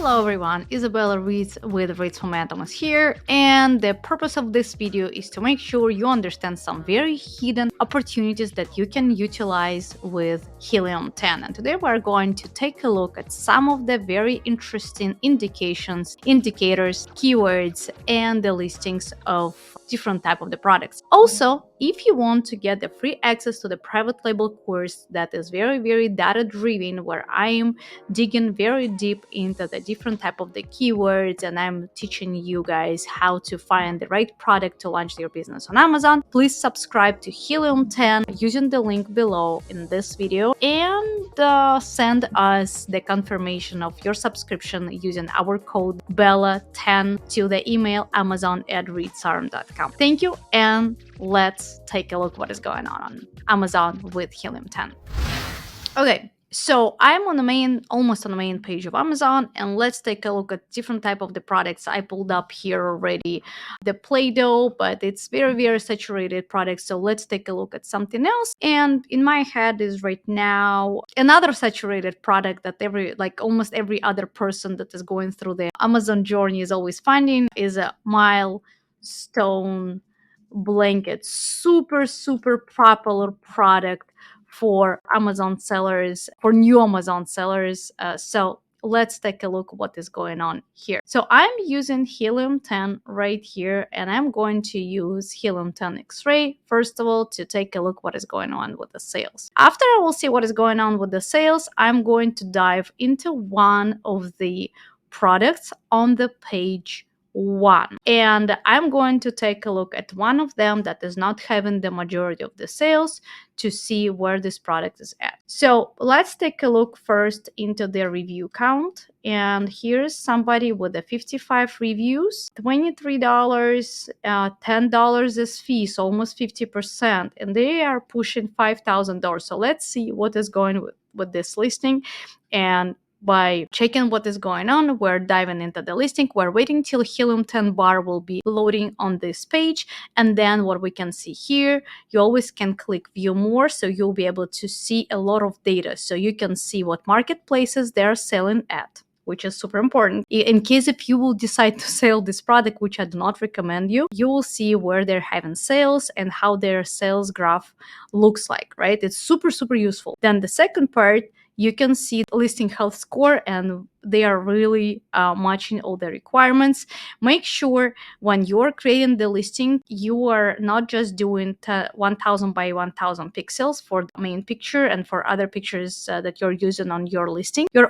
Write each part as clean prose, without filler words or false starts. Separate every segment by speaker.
Speaker 1: Hello everyone, Isabella Reads with Reads Momentum is here, and the purpose of this video is to make sure you understand some very hidden opportunities that you can utilize with Helium10. And today we're going to take a look at some of the very interesting indicators, keywords, and the listings of different type of the products. Also, if you want to get the free access to the private label course that is very data driven, where I am digging very deep into the different type of the keywords and I'm teaching you guys how to find the right product to launch your business on Amazon, please subscribe to Helium10 using the link below in this video and send us the confirmation of your subscription using our code BELLA10 to the email amazon@readsarm.com. Thank you, and let's take a look what is going on Amazon with Helium10. Okay, so I'm almost on the main page of Amazon, and let's take a look at different type of the products I pulled up here already. The Play-Doh, but it's very saturated product, so let's take a look at something else. And in my head is right now another saturated product that almost every other person that is going through the Amazon journey is always finding is a Milestone blanket. Super popular product for Amazon sellers, for new Amazon sellers. So let's take a look what is going on here. So I'm using Helium10 right here, and I'm going to use Helium10 X-ray first of all to take a look what is going on with the sales. After I will see what is going on with the sales, I'm going to dive into one of the products on the page 1, and I'm going to take a look at one of them that is not having the majority of the sales to see where this product is at. So let's take a look first into their review count, and here's somebody with the 55 reviews, $23, $10 is fees, almost 50%, and they are pushing $5,000. So let's see what is going with this listing. And by checking what is going on, we're diving into the listing. We're waiting till Helium10 bar will be loading on this page, and then what we can see here, you always can click view more, so you'll be able to see a lot of data, so you can see what marketplaces they're selling at, which is super important. In case if you will decide to sell this product, which I do not recommend you will see where they're having sales and how their sales graph looks like, right? It's super useful. Then the second part, you can see listing health score, and they are really matching all the requirements. Make sure when you're creating the listing, you are not just doing 1000 by 1000 pixels for the main picture and for other pictures that you're using on your listing. You're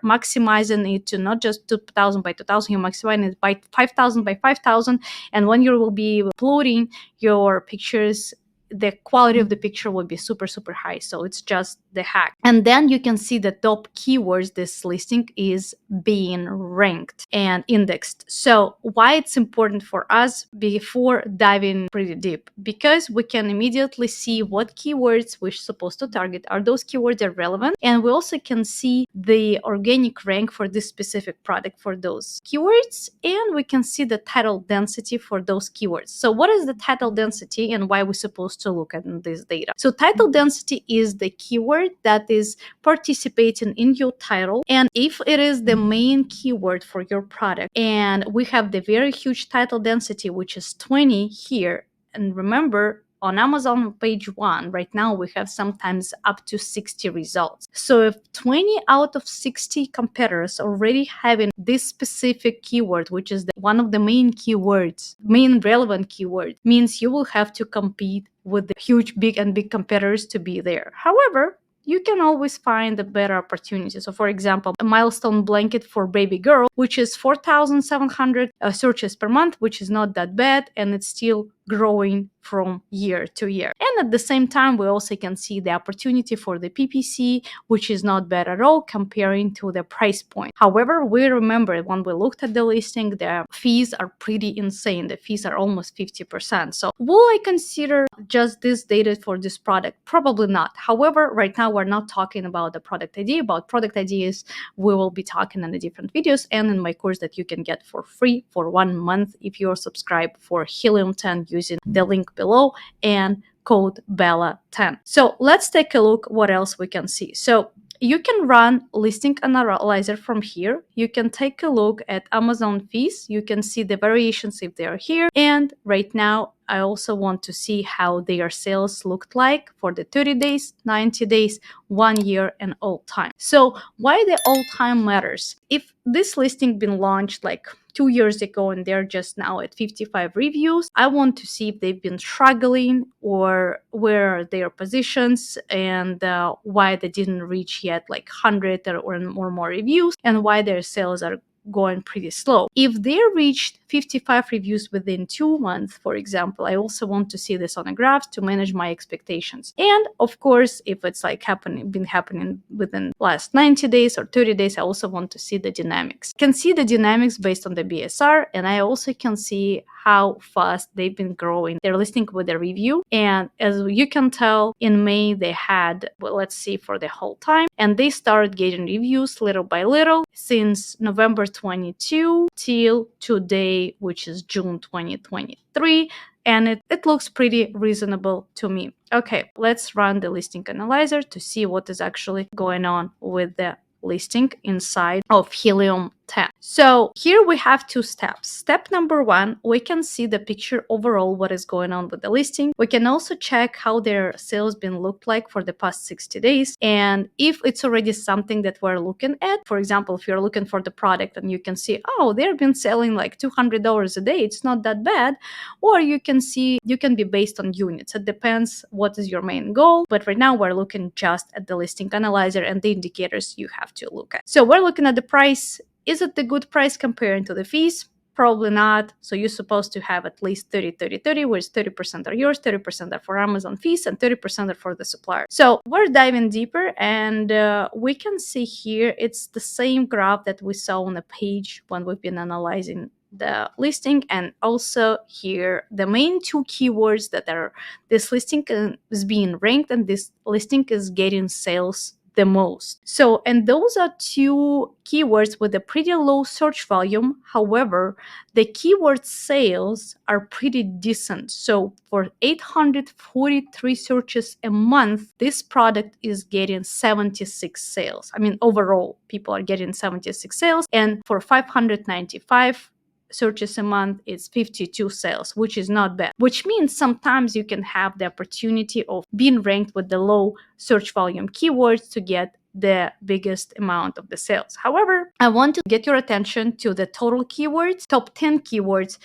Speaker 1: maximizing it to not just 2000 by 2000, you're maximizing it by 5000 by 5000. And when you will be uploading your pictures, the quality of the picture will be super high. So it's just the hack. And then you can see the top keywords this listing is being ranked and indexed. So why it's important for us before diving pretty deep? Because we can immediately see what keywords we're supposed to target. Are those keywords are relevant? And we also can see the organic rank for this specific product for those keywords, and we can see the title density for those keywords. So what is the title density and why we're supposed to look at this data? So title density is the keyword that is participating in your title, and if it is the main keyword for your product, and we have the very huge title density, which is 20 here, and remember, on Amazon page 1, right now we have sometimes up to 60 results. So if 20 out of 60 competitors already having this specific keyword, which is one of the main keywords, main relevant keyword, means you will have to compete with the huge, big competitors to be there. However, you can always find a better opportunity. So for example, a Milestone blanket for baby girl, which is 4,700 searches per month, which is not that bad, and it's still growing from year to year. And at the same time, we also can see the opportunity for the PPC, which is not bad at all comparing to the price point. However, we remember when we looked at the listing, the fees are pretty insane. The fees are almost 50%. So will I consider just this data for this product? Probably not. However, right now we're not talking about the product ID. About product ideas, we will be talking in the different videos and in my course that you can get for free for 1 month if you're subscribed for Helium10 using the link below and code BELLA10. So let's take a look what else we can see. So you can run listing analyzer from here. You can take a look at Amazon fees. You can see the variations if they are here. And right now, I also want to see how their sales looked like for the 30 days, 90 days, 1 year, and all time. So why the all time matters? If this listing been launched like 2 years ago and they're just now at 55 reviews, I want to see if they've been struggling or where are their positions and why they didn't reach yet like 100 or more reviews and why their sales are going pretty slow. If they reached 55 reviews within 2 months, for example, I also want to see this on a graph to manage my expectations. And of course, if it's like been happening within last 90 days or 30 days, I also want to see the dynamics. I can see the dynamics based on the BSR, and I also can see how fast they've been growing their listing with a review. And as you can tell, in May they had, well, let's see for the whole time, and they started getting reviews little by little since November 22 till today, which is June 2023. And it looks pretty reasonable to me. Okay, let's run the listing analyzer to see what is actually going on with the listing inside of Helium 10. So here we have two steps. Step number one, we can see the picture overall, what is going on with the listing. We can also check how their sales been looked like for the past 60 days. And if it's already something that we're looking at, for example, if you're looking for the product and you can see, oh, they've been selling like $200 a day, it's not that bad. Or you can see, you can be based on units. It depends what is your main goal. But right now we're looking just at the listing analyzer and the indicators you have to look at. So we're looking at the price. Is it the good price comparing to the fees? Probably not. So you're supposed to have at least 30, 30, 30, where 30% are yours, 30% are for Amazon fees, and 30% are for the supplier. So we're diving deeper, and we can see here it's the same graph that we saw on the page when we've been analyzing the listing, and also here the main two keywords that are this listing is being ranked and this listing is getting sales the most. So, and those are two keywords with a pretty low search volume. However, the keyword sales are pretty decent. So for 843 searches a month, this product is getting 76 sales. I mean, overall, people are getting 76 sales. And for 595 searches a month, it's 52 sales, which is not bad, which means sometimes you can have the opportunity of being ranked with the low search volume keywords to get the biggest amount of the sales. However, I want to get your attention to the total keywords, top 10 keywords,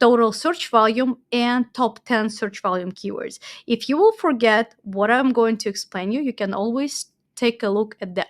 Speaker 1: total search volume, and top 10 search volume keywords. If you will forget what I'm going to explain you can always take a look at the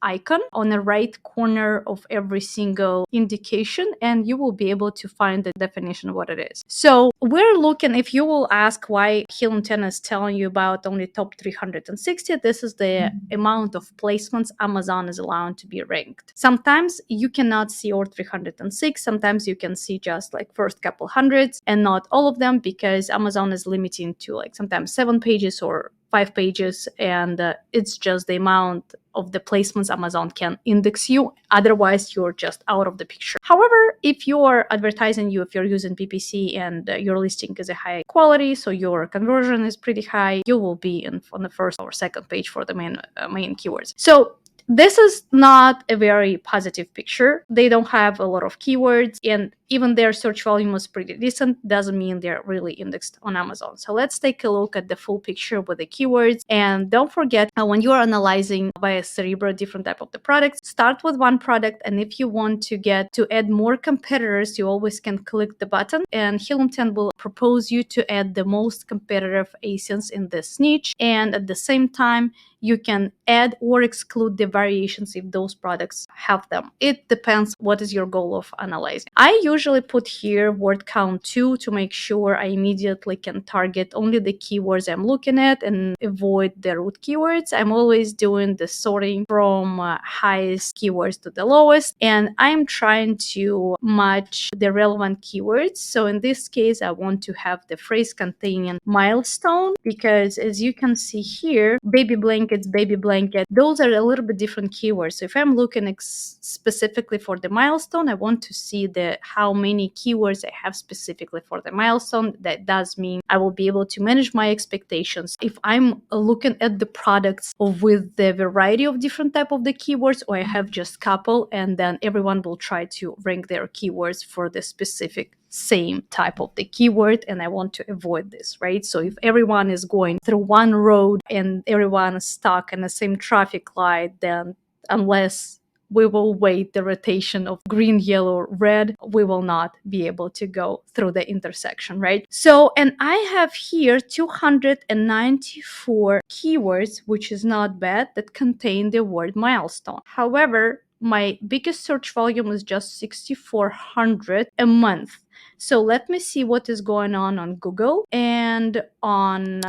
Speaker 1: icon on the right corner of every single indication, and you will be able to find the definition of what it is. So we're looking, if you will ask why Helium10 is telling you about only top 360, this is the amount of placements Amazon is allowing to be ranked. Sometimes you cannot see all 306, sometimes you can see just like first couple hundreds and not all of them, because Amazon is limiting to like sometimes 7 pages or 5 pages, and it's just the amount of the placements Amazon can index you. Otherwise, you're just out of the picture. However, if you're advertising, if you're using PPC and your listing is a high quality, so your conversion is pretty high, you will be on the first or second page for the main keywords. So this is not a very positive picture. They don't have a lot of keywords, and even their search volume was pretty decent. Doesn't mean they're really indexed on Amazon. So let's take a look at the full picture with the keywords. And don't forget, when you are analyzing via Cerebro different type of the products, start with one product. And if you want to add more competitors, you always can click the button, and Helium10 will propose you to add the most competitive ASINs in this niche. And at the same time, you can add or exclude the variations if those products have them. It depends what is your goal of analyzing. I usually put here word count 2 to make sure I immediately can target only the keywords I'm looking at and avoid the root keywords. I'm always doing the sorting from highest keywords to the lowest, and I'm trying to match the relevant keywords. So in this case, I want to have the phrase containing milestone, because as you can see here, baby blanket, those are a little bit different keywords. So if I'm looking specifically for the milestone, I want to see how how many keywords I have specifically for the milestone. That does mean I will be able to manage my expectations. If I'm looking at the products with the variety of different type of the keywords, or I have just couple, and then everyone will try to rank their keywords for the specific same type of the keyword, and I want to avoid this, right? So if everyone is going through one road and everyone is stuck in the same traffic light, then unless we will wait the rotation of green, yellow, red, we will not be able to go through the intersection, right? So, and I have here 294 keywords, which is not bad, that contain the word milestone. However, my biggest search volume is just 6,400 a month. So let me see what is going on Google and on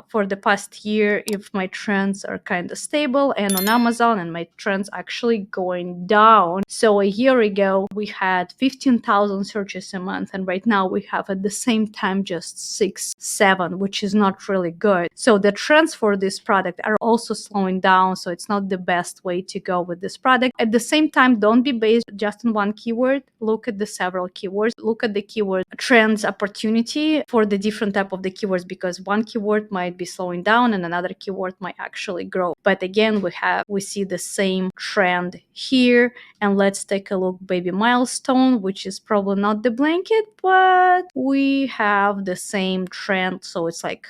Speaker 1: for the past year, if my trends are kind of stable, and on Amazon, and my trends actually going down. So a year ago we had 15,000 searches a month, and right now we have at the same time just 7, which is not really good. So the trends for this product are also slowing down, so it's not the best way to go with this product. At the same time, don't be based just on one keyword. Look at the several keywords, look at the keyword trends opportunity for the different type of the keywords, because one keyword might be slowing down and another keyword might actually grow. But again, we see the same trend here. And let's take a look, baby milestone, which is probably not the blanket, but we have the same trend, so it's like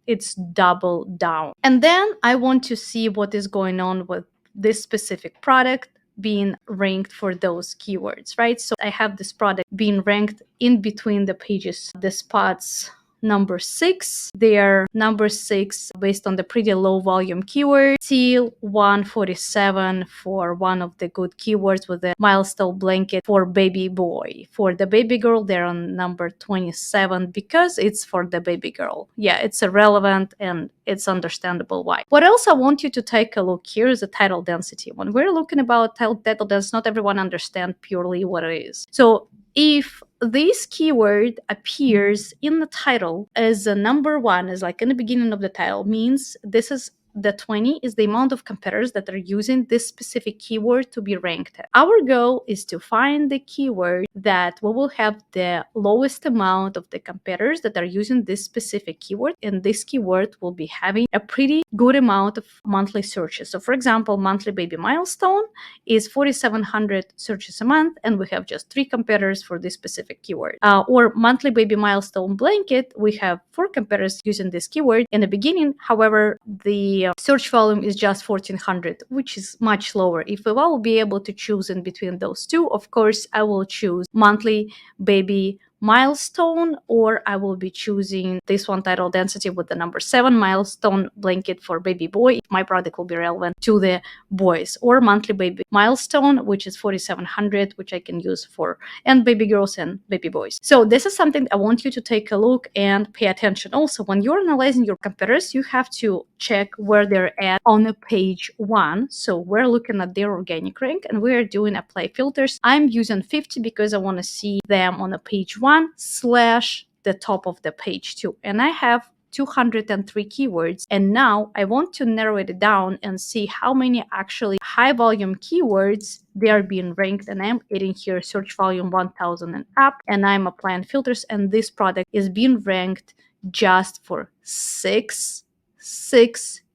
Speaker 1: it's double down. And then I want to see what is going on with this specific product being ranked for those keywords, right? So I have this product being ranked in between the pages, the spots number 6. They are number 6 based on the pretty low volume keyword, till 147 for one of the good keywords with the milestone blanket for baby boy. For the baby girl, they're on number 27 because it's for the baby girl. Yeah, it's irrelevant and it's understandable why. What else I want you to take a look here is the title density. When we're looking about title density, not everyone understands purely what it is. So if this keyword appears in the title as a number 1, is like in the beginning of the title, means this is the 20 is the amount of competitors that are using this specific keyword to be ranked. Our goal is to find the keyword that we will have the lowest amount of the competitors that are using this specific keyword, and this keyword will be having a pretty good amount of monthly searches. So for example, monthly baby milestone is 4,700 searches a month, and we have just 3 competitors for this specific keyword. Or monthly baby milestone blanket, we have 4 competitors using this keyword in the beginning. However, the search volume is just 1,400, which is much lower. If I will be able to choose in between those two, of course, I will choose monthly baby milestone, or I will be choosing this one, title density with the number 7 milestone blanket for baby boy. My product will be relevant to the boys, or monthly baby milestone, which is 4,700, which I can use for and baby girls and baby boys. So this is something I want you to take a look and pay attention. Also, when you're analyzing your competitors, you have to check where they're at on the page 1. So we're looking at their organic rank and we're doing apply filters. I'm using 50 because I want to see them on the page 1 / the top of the page 2. And I have 203 keywords, and now I want to narrow it down and see how many actually high volume keywords they are being ranked. And I'm adding here search volume 1000 and up, and I'm applying filters, and this product is being ranked just for six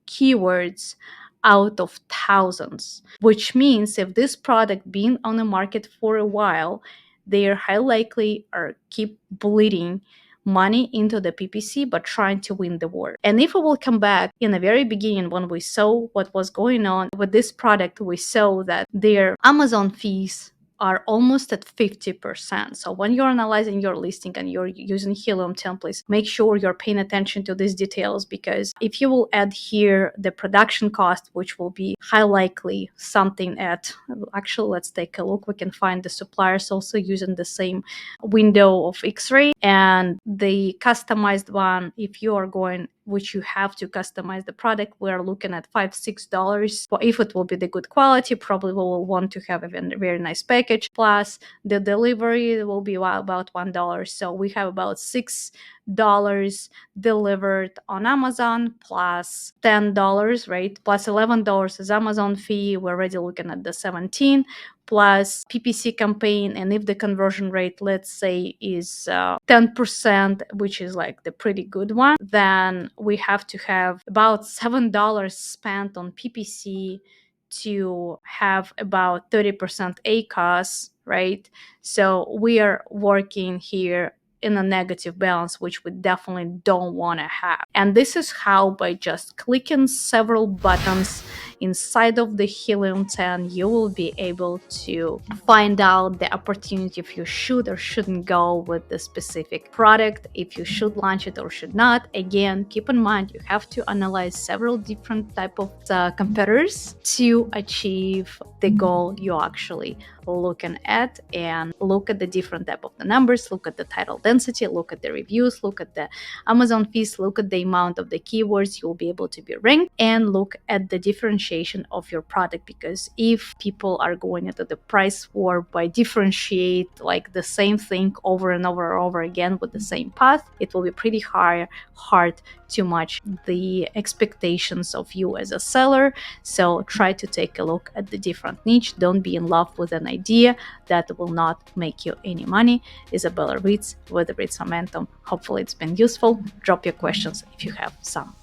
Speaker 1: keywords out of thousands, which means if this product being on the market for a while, they are high likely are keep bleeding money into the PPC, but trying to win the war. And if we will come back in the very beginning, when we saw what was going on with this product, we saw that their Amazon fees are almost at 50%. So when you're analyzing your listing and you're using Helium templates, make sure you're paying attention to these details, because if you will add here the production cost, which will be high likely something at, actually, let's take a look. We can find the suppliers also using the same window of X-ray, and the customized one, if you are going, which you have to customize the product, we're looking at $5-6. Well, if it will be the good quality, probably we will want to have a very nice package, plus the delivery will be about $1. So we have about $6 delivered on Amazon, plus $10, right? Plus $11 is Amazon fee. We're already looking at the 17, plus PPC campaign, and if the conversion rate, let's say, is 10%, which is like the pretty good one, then we have to have about $7 spent on PPC to have about 30% ACOS, right? So we are working here in a negative balance, which we definitely don't want to have. And this is how, by just clicking several buttons inside of the Helium10, you will be able to find out the opportunity if you should or shouldn't go with the specific product, if you should launch it or should not. Again, keep in mind, you have to analyze several different type of competitors to achieve the goal you're actually looking at, and look at the different type of the numbers, look at the title density, look at the reviews, look at the Amazon fees, look at the amount of the keywords you'll be able to be ranked, and look at the differentiation of your product. Because if people are going into the price war by differentiate like the same thing over and over and over again with the same path, it will be pretty hard to match the expectations of you as a seller. So try to take a look at the different niche. Don't be in love with an idea that will not make you any money. Isabella Reitz with Reitz Momentum. Hopefully it's been useful. Drop your questions if you have some.